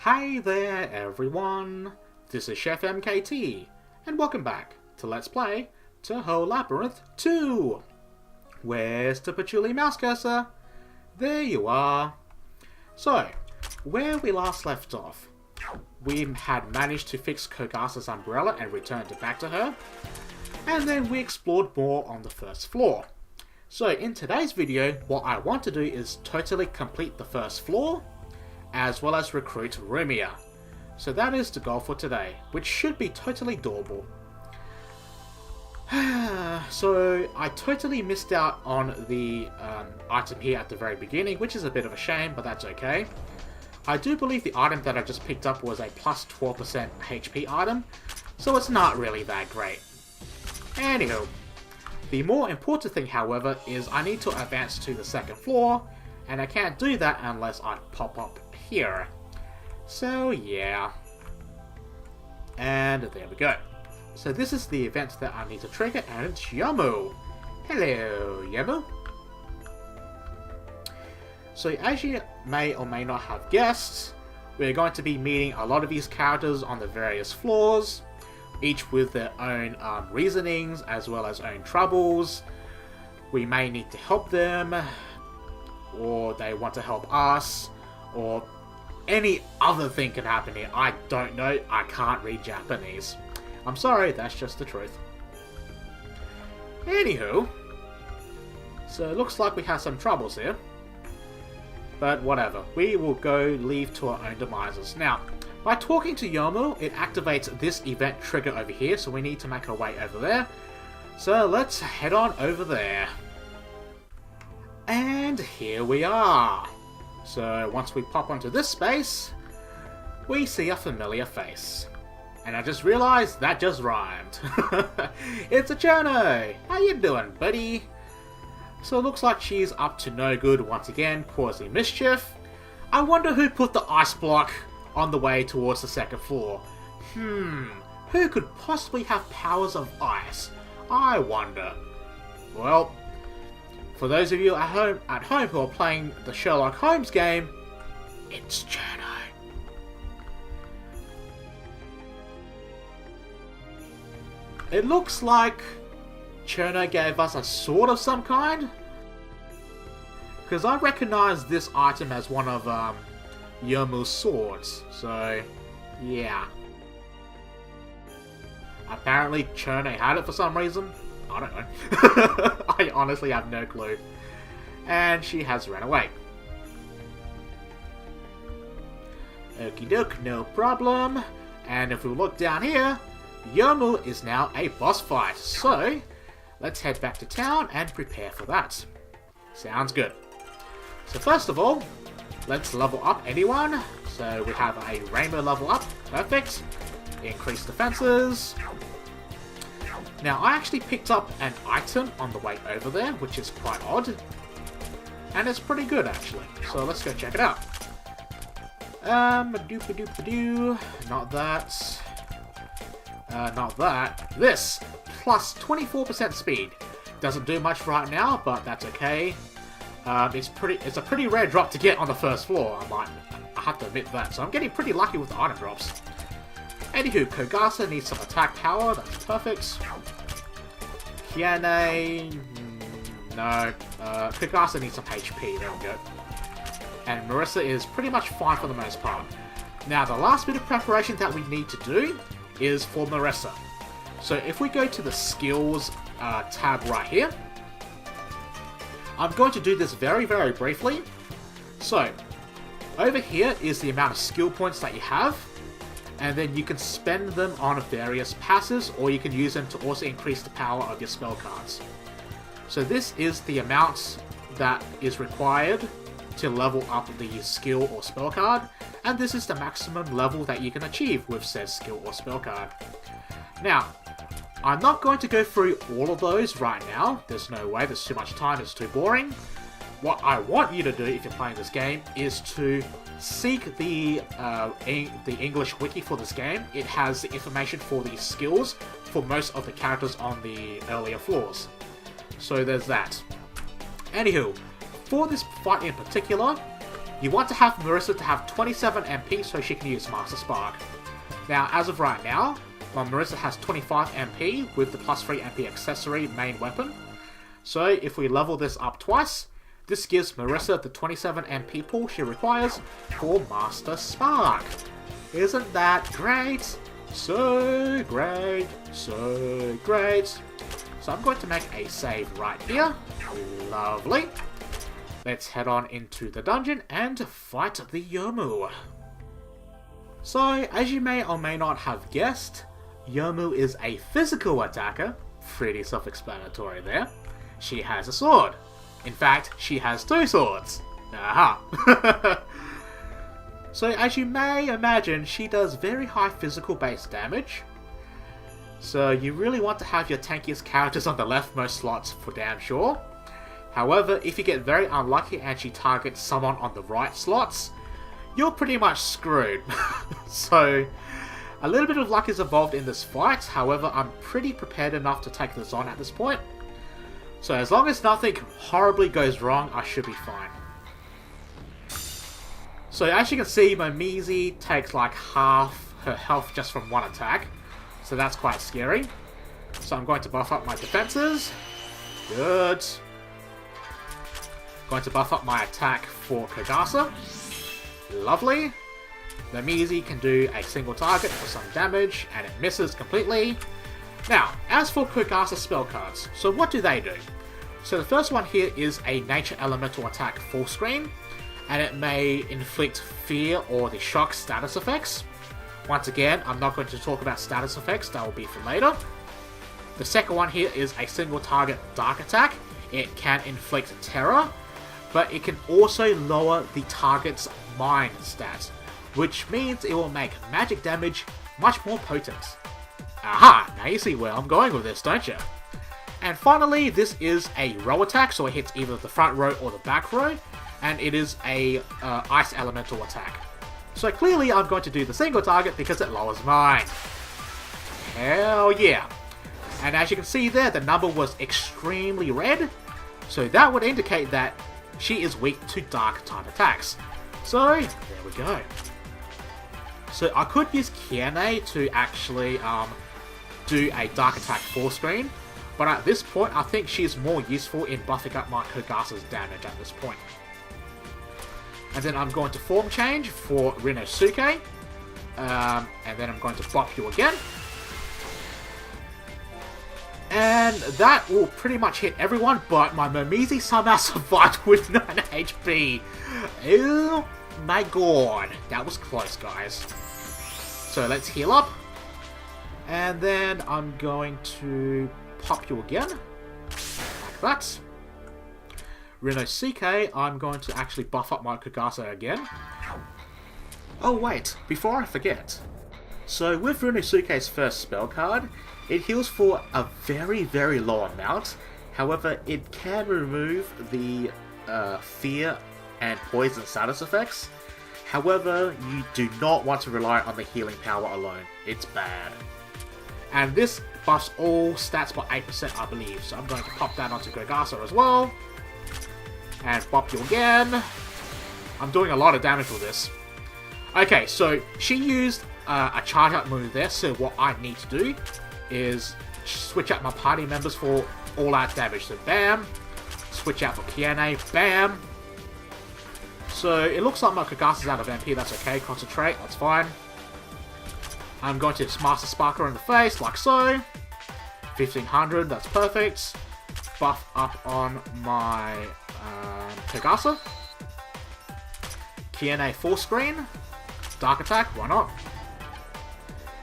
Hey there everyone, this is ChefMKT, and welcome back to Let's Play Touhou Labyrinth 2! Where's the patchouli mouse cursor? There you are! So, where we last left off, we had managed to fix Kogasa's umbrella and returned it back to her, and then we explored more on the first floor. So in today's video, what I want to do is totally complete the first floor, as well as recruit Rumia. So that is the goal for today, which should be totally doable. So I totally missed out on the item here at the very beginning, which is a bit of a shame, but that's okay. I do believe the item that I just picked up was a plus 12% HP item, so it's not really that great. Anywho, the more important thing, however, is I need to advance to the second floor, and I can't do that unless I pop up here. So yeah. And there we go. So this is the event that I need to trigger, and it's Yomu. Hello, Yomu. So as you may or may not have guessed, we're going to be meeting a lot of these characters on the various floors, each with their own reasonings as well as own troubles. We may need to help them, or they want to help us, or any other thing can happen here. I don't know, I can't read Japanese. I'm sorry, that's just the truth. Anywho, so it looks like we have some troubles here. But whatever, we will go leave to our own demises. Now, by talking to Yomu, it activates this event trigger over here, so we need to make our way over there. So let's head on over there. And here we are. So once we pop onto this space, we see a familiar face. And I just realized that just rhymed. It's a Chono! How you doing, buddy? So it looks like she's up to no good once again, causing mischief. I wonder who put the ice block on the way towards the second floor. Who could possibly have powers of ice? I wonder. Well, for those of you at home who are playing the Sherlock Holmes game, it's Chono. It looks like Chono gave us a sword of some kind, because I recognize this item as one of Yomu's swords, so yeah. Apparently Chono had it for some reason. I don't know. I honestly have no clue. And she has run away. Okie doke, no problem. And if we look down here, Yomu is now a boss fight. So, let's head back to town and prepare for that. Sounds good. So first of all, let's level up anyone. So we have a rainbow level up. Perfect. Increase defenses. Now, I actually picked up an item on the way over there, which is quite odd. And it's pretty good, actually. So let's go check it out. Doop-a-doop-a-doo. Not that. Not that. This! Plus 24% speed. Doesn't do much right now, but that's okay. It's a pretty rare drop to get on the first floor, I have to admit that. So I'm getting pretty lucky with the item drops. Anywho, Kogasa needs some attack power, that's perfect. Kiane... no. Kogasa needs some HP, there we go. And Marissa is pretty much fine for the most part. Now, the last bit of preparation that we need to do is for Marissa. So if we go to the skills tab right here, I'm going to do this very, very briefly. So, over here is the amount of skill points that you have, and then you can spend them on various passives, or you can use them to also increase the power of your spell cards. So this is the amount that is required to level up the skill or spell card, and this is the maximum level that you can achieve with said skill or spell card. Now, I'm not going to go through all of those right now. There's no way, there's too much time, it's too boring. What I want you to do if you're playing this game is to seek the English wiki for this game. It has the information for the skills for most of the characters on the earlier floors. So there's that. Anywho, for this fight in particular, you want to have Marissa to have 27 MP so she can use Master Spark. Now, as of right now, Marissa has 25 MP with the plus 3 MP accessory main weapon. So if we level this up twice, this gives Marissa the 27 MP pool she requires for Master Spark. Isn't that great? So great, so great. So I'm going to make a save right here. Lovely. Let's head on into the dungeon and fight the Yomu. So, as you may or may not have guessed, Yomu is a physical attacker. Pretty self-explanatory there. She has a sword. In fact, she has 2 swords. Aha! So, as you may imagine, she does very high physical base damage. So, you really want to have your tankiest characters on the leftmost slots for damn sure. However, if you get very unlucky and she targets someone on the right slots, you're pretty much screwed. So, a little bit of luck is involved in this fight. However, I'm pretty prepared enough to take this on at this point. So, as long as nothing horribly goes wrong, I should be fine. So, as you can see, Momiji takes like half her health just from one attack. So, that's quite scary. So, I'm going to buff up my defenses. Good. Going to buff up my attack for Kogasa. Lovely. Momiji can do a single target for some damage, and it misses completely. Now, as for Kogasa spell cards, so what do they do? So the first one here is a Nature Elemental attack full screen, and it may inflict fear or the shock status effects. Once again, I'm not going to talk about status effects, that will be for later. The second one here is a single target dark attack. It can inflict terror, but it can also lower the target's mind stat, which means it will make magic damage much more potent. Aha! Now you see where I'm going with this, don't you? And finally, this is a row attack, so it hits either the front row or the back row, and it is a ice elemental attack. So clearly I'm going to do the single target because it lowers mine. Hell yeah! And as you can see there, the number was extremely red, so that would indicate that she is weak to dark type attacks. So, there we go. So I could use Kiene to actually do a dark attack full screen, but at this point I think she's more useful in buffing up my Kogasa's damage at this point. And then I'm going to form change for Rinosuke, and then I'm going to bop you again. And that will pretty much hit everyone, but my Momiji somehow survived with 9 HP. Oh my god. That was close, guys. So let's heal up. And then I'm going to pop you again. Like that. Rinosuke, I'm going to actually buff up my Kogasa again. Oh wait, before I forget. So with Rinosuke's first spell card, it heals for a very, very low amount. However, it can remove the fear and poison status effects. However, you do not want to rely on the healing power alone. It's bad. And this buffs all stats by 8%, I believe. So I'm going to pop that onto Kogasa as well. And pop you again. I'm doing a lot of damage with this. Okay, so she used a charge up move there. So what I need to do is switch out my party members for all-out damage. So bam, switch out for Kiene, bam. So it looks like my Kogasa's out of MP, that's okay, concentrate, that's fine. I'm going to Master Spark her in the face, like so. 1500, that's perfect. Buff up on my Kogasa. Kiene full screen, dark attack, why not?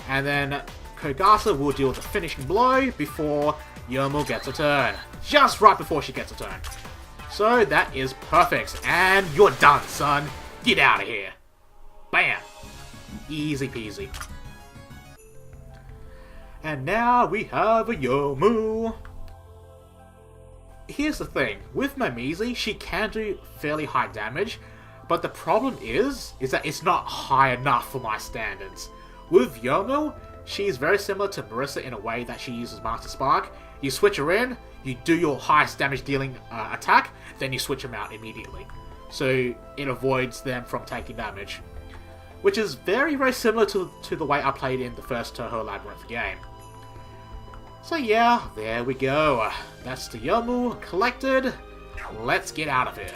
And then Kogasa will deal the finishing blow before Yomu gets a turn. Just right before she gets a turn. So that is perfect. And you're done, son. Get out of here. Bam. Easy peasy. And now we have a Yomu. Here's the thing. With Momiji, she can do fairly high damage. But the problem is that it's not high enough for my standards. With Yomu, she's very similar to Marissa in a way that she uses Master Spark. You switch her in, you do your highest damage dealing attack, then you switch them out immediately. so it avoids them from taking damage. Which is very, very similar to the way I played in the first Touhou Labyrinth game. So yeah, there we go. That's the Yomu collected. Let's get out of here.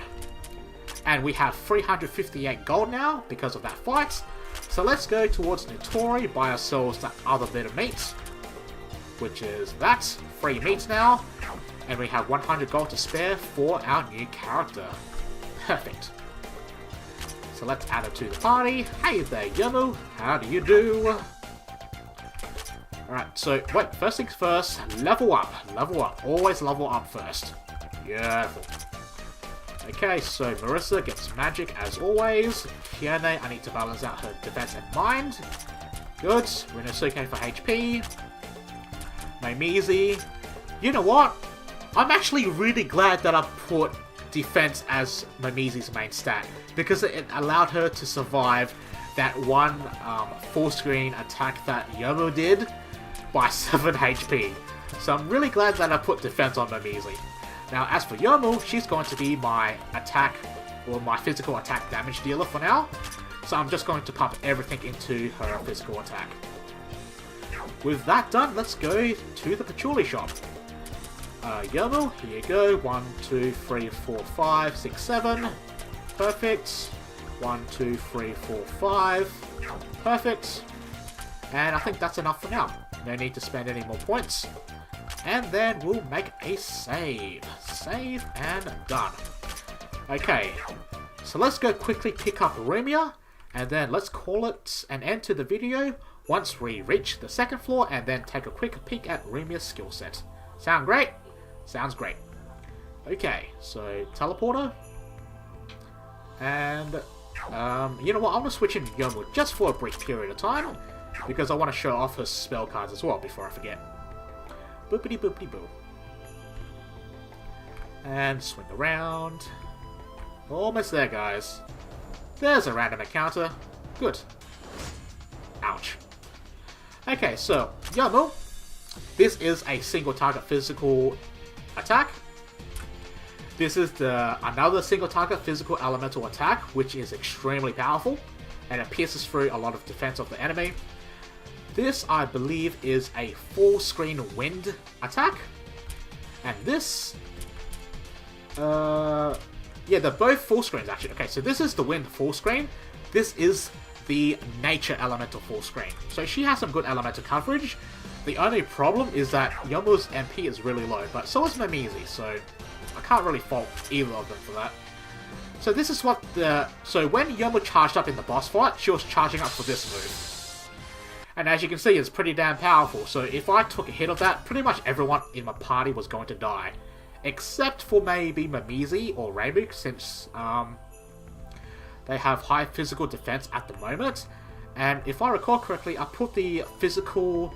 And we have 358 gold now because of that fight. So let's go towards Notori, buy ourselves that other bit of meat, which is that. Free meat now. And we have 100 gold to spare for our new character. Perfect. So let's add it to the party. Hey there, Yomu. How do you do? Alright, so wait, first things first, level up. Level up. Always level up first. Beautiful. Okay, so Marissa gets magic as always. Kiane, I need to balance out her defense and mind. Good. Rinosuke for HP. Maimizi. You know what? I'm actually really glad that I put defense as Maimizi's main stat, because it allowed her to survive that one full screen attack that Yomu did by 7 HP. So I'm really glad that I put defense on Maimizi. Now, as for Yomu, she's going to be my attack, or my physical attack damage dealer for now. So I'm just going to pump everything into her physical attack. With that done, let's go to the patchouli shop. Yomu, here you go. 1, 2, 3, 4, 5, 6, 7. Perfect. 1, 2, 3, 4, 5. Perfect. And I think that's enough for now. No need to spend any more points. And then we'll make a save. Save and done. Okay, so let's go quickly pick up Rumia, and then let's call it an end to the video once we reach the second floor, and then take a quick peek at Rumia's skill set. Sound great? Sounds great. Okay, so teleporter. And, you know what, I'm going to switch in Yomu just for a brief period of time, because I want to show off her spell cards as well before I forget. Boopity boopity boo. And swing around. Almost there, guys. There's a random encounter. Good. Ouch. Okay, so, Yomu. This is a single target physical attack. This is another single target physical elemental attack, which is extremely powerful, and it pierces through a lot of defense of the enemy. This, I believe, is a full screen wind attack. And this... yeah, they're both full screens, actually. Okay, so this is the wind full screen. This is the nature elemental full screen. So she has some good elemental coverage. The only problem is that Yomu's MP is really low, but so is Maimizi, so I can't really fault either of them for that. So this is what the... So when Yomu charged up in the boss fight, she was charging up for this move. And as you can see, it's pretty damn powerful, so if I took a hit of that, pretty much everyone in my party was going to die. Except for maybe Maimizi or Raimuk, since they have high physical defense at the moment. And if I recall correctly, I put the physical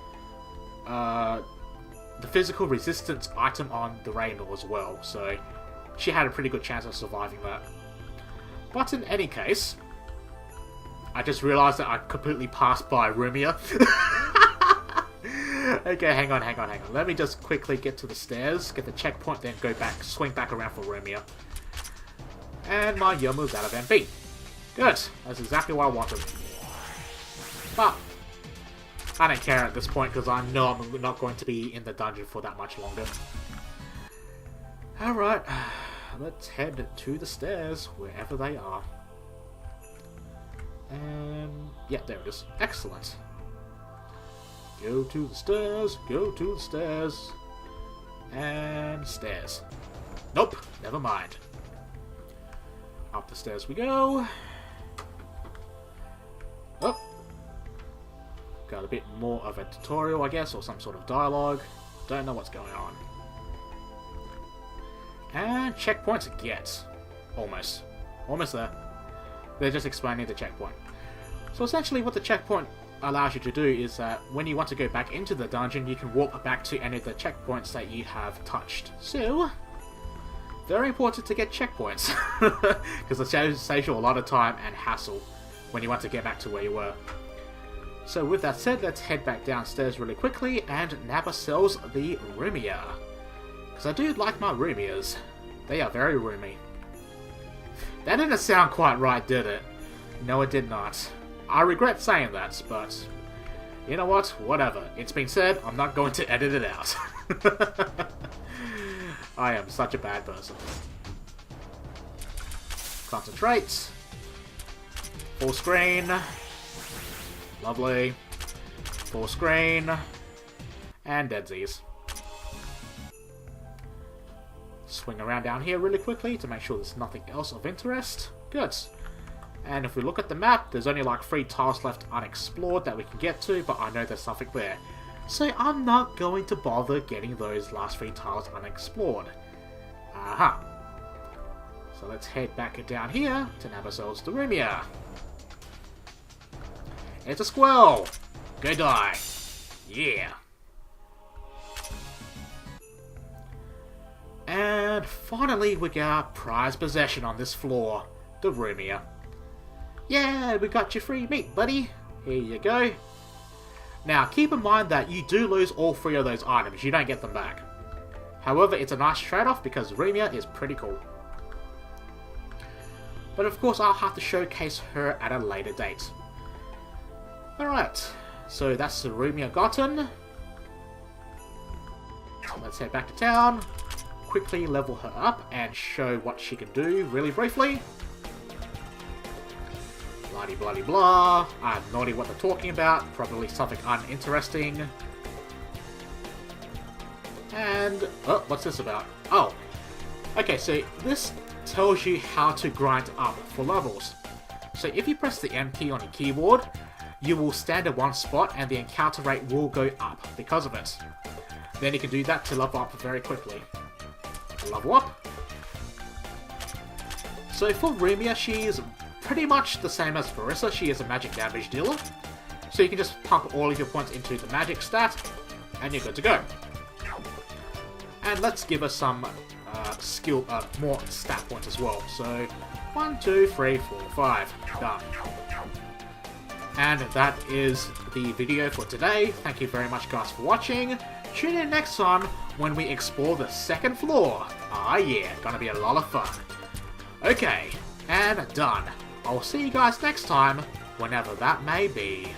resistance item on the Raimuk as well, so she had a pretty good chance of surviving that. But in any case... I just realized that I completely passed by Rumia. Okay, hang on. Let me just quickly get to the stairs, get the checkpoint, then go back, swing back around for Rumia. And my Yomu's out of MP. Good, that's exactly what I wanted. But, I don't care at this point, because I know I'm not going to be in the dungeon for that much longer. Alright, let's head to the stairs, wherever they are. And yeah, there it is. Excellent. Go to the stairs, go to the stairs. And stairs. Nope, never mind. Up the stairs we go. Oh. Got a bit more of a tutorial, I guess, or some sort of dialogue. Don't know what's going on. And checkpoints get. Almost. Almost there. They're just explaining the checkpoint. So essentially what the checkpoint allows you to do is that when you want to go back into the dungeon, you can warp back to any of the checkpoints that you have touched. So, very important to get checkpoints, because it saves you a lot of time and hassle when you want to get back to where you were. So with that said, let's head back downstairs really quickly and nab ourselves the Rumia. Because I do like my Rumias. They are very roomy. That didn't sound quite right, did it? No, it did not. I regret saying that, but you know what? Whatever. It's been said, I'm not going to edit it out. I am such a bad person. Concentrate. Full screen. Lovely. Full screen. And deadsies. Swing around down here really quickly to make sure there's nothing else of interest. Good. And if we look at the map, there's only like 3 tiles left unexplored that we can get to, but I know there's something there. So I'm not going to bother getting those last 3 tiles unexplored. Aha. So let's head back down here to nab ourselves to Rumia. It's a squirrel! Go die! Yeah! And finally we get our prized possession on this floor, the Rumia. Yeah, we got your free meat, buddy. Here you go. Now, keep in mind that you do lose all 3 of those items. You don't get them back. However, it's a nice trade-off because Rumia is pretty cool. But of course, I'll have to showcase her at a later date. Alright, so that's the Rumia gotten. Let's head back to town. Quickly level her up and show what she can do really briefly. Bloody bloody blah. I have no idea what they're talking about. Probably something uninteresting. And oh, what's this about? Oh, okay. So this tells you how to grind up for levels. So if you press the M key on your keyboard, you will stand at one spot and the encounter rate will go up because of it. Then you can do that to level up very quickly. Level up. So for Rumia, she is pretty much the same as Marissa. She is a magic damage dealer. So you can just pump all of your points into the magic stat, and you're good to go. And let's give her some more stat points as well. So 1, 2, 3, 4, 5. Done. And that is the video for today. Thank you very much, guys, for watching. Tune in next time when we explore the 2nd floor. Ah yeah, gonna be a lot of fun. Okay, and done. I'll see you guys next time, whenever that may be.